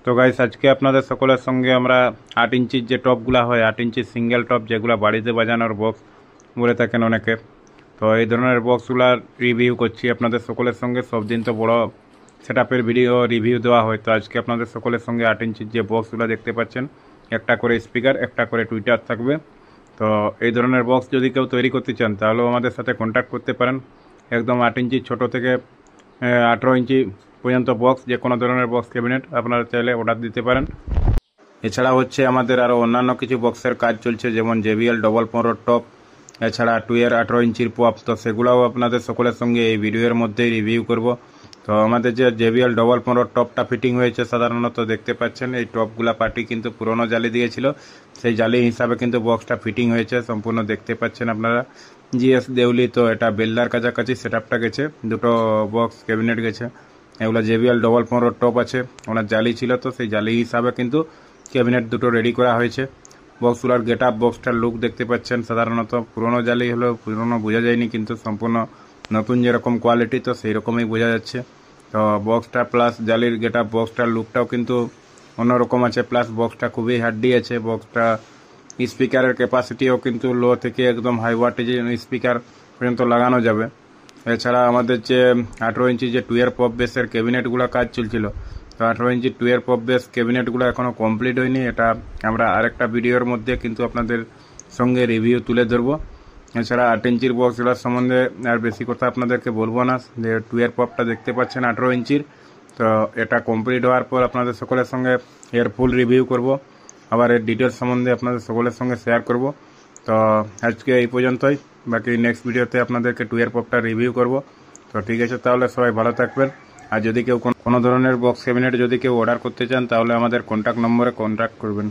তো গাইস আজকে আপনাদের সকলের সঙ্গে আমরা 8 ইঞ্চির যে টপগুলো হয় 8 ইঞ্চির সিঙ্গেল টপ যেগুলো বাড়িতে বাজানোর বক্স বলে থাকেন অনেকে, তো এই ধরনের বক্সগুলার রিভিউ করছি আপনাদের সকলের সঙ্গে। সব দিন তো বড় সেটআপের ভিডিও রিভিউ দেওয়া হয়, তো আজকে আপনাদের সকলের সঙ্গে 8 ইঞ্চির যে বক্সগুলো দেখতে পাচ্ছেন, একটা করে স্পিকার, একটা করে টুইটার থাকবে। তো এই ধরনের বক্স যদি কেউ তৈরি করতে চান তাহলেও আমাদের সাথে কন্ট্যাক্ট করতে পারেন। একদম 8 ইঞ্চি ছোটো থেকে 18 ইঞ্চি পর্যন্ত বক্স, যে কোনো ধরনের বক্স ক্যাবিনেট আপনারা চাইলে অর্ডার দিতে পারেন। এছাড়া হচ্ছে আমাদের আরও অন্যান্য কিছু বক্সের কাজ চলছে, যেমন JBL 15 টপ, এছাড়া 18 ইঞ্চির পপ, তো সেগুলোও আপনাদের সকলের সঙ্গে এই ভিডিওর মধ্যেই রিভিউ করব। তো আমাদের যে JBL 15 টপটা ফিটিং হয়েছে, সাধারণত দেখতে পাচ্ছেন এই টপগুলা পার্টি কিন্তু পুরনো জালি দিয়েছিল, সেই জালি হিসাবে কিন্তু বক্সটা ফিটিং হয়েছে সম্পূর্ণ দেখতে পাচ্ছেন আপনারা। GS দেউলি, তো এটা বেল্লার কাছাকাছি সেটআপটা গেছে, দুটো বক্স ক্যাবিনেট গেছে। এগুলো JBL 15 টপ আছে, ওনার জালি ছিল, তো সেই জালি হিসাবে কিন্তু ক্যাবিনেট দুটো রেডি করা হয়েছে। বক্সগুলোর গেট আপ, বক্সটার লুক দেখতে পাচ্ছেন, সাধারণত পুরনো জালি হলেও পুরনো বোঝা যায়নি, কিন্তু সম্পূর্ণ নতুন যেরকম কোয়ালিটি তো সেই রকমই বোঝা যাচ্ছে। তো বক্সটা প্লাস জালির গেট আপ, বক্সটার লুকটাও কিন্তু অন্যরকম আছে, প্লাস বক্সটা খুবই হার্ডি আছে। বক্সটা স্পিকারের ক্যাপাসিটিও কিন্তু লো থেকে একদম হাই ওয়াটেজ স্পিকার পর্যন্ত লাগানো যাবে। এছাড়া আমাদের যে 18 ইঞ্চি যে 12 পপ বেসের ক্যাবিনেটগুলো কাজ চলছিল, তো 18 ইঞ্চি 12 পপ বেস ক্যাবিনেটগুলো এখনও কমপ্লিট হয়নি, এটা আমরা আরেকটা ভিডিওর মধ্যে কিন্তু আপনাদের সঙ্গে রিভিউ তুলে ধরবো। এছাড়া 8 ইঞ্চির বক্সগুলোর সম্বন্ধে আর বেশি কথা আপনাদেরকে বলবো না, যে 12 পপটা দেখতে পাচ্ছেন 18 ইঞ্চির, তো এটা কমপ্লিট হওয়ার পর আপনাদের সকলের সঙ্গে এর ফুল রিভিউ করব, আবার এর ডিটেলস সম্বন্ধে আপনাদের সকলের সঙ্গে শেয়ার করব। তো আজকে এই পর্যন্তই, বাকি নেক্সট ভিডিওতে আপনাদেরকে 12 পপটা রিভিউ করব। তো ঠিক আছে, তাহলে সবাই ভালো থাকবেন। আর যদি কেউ কোনো ধরনের বক্স ক্যাবিনেট যদি কেউ অর্ডার করতে চান তাহলে আমাদের কন্ট্যাক্ট নম্বরে কন্ট্যাক্ট করবেন।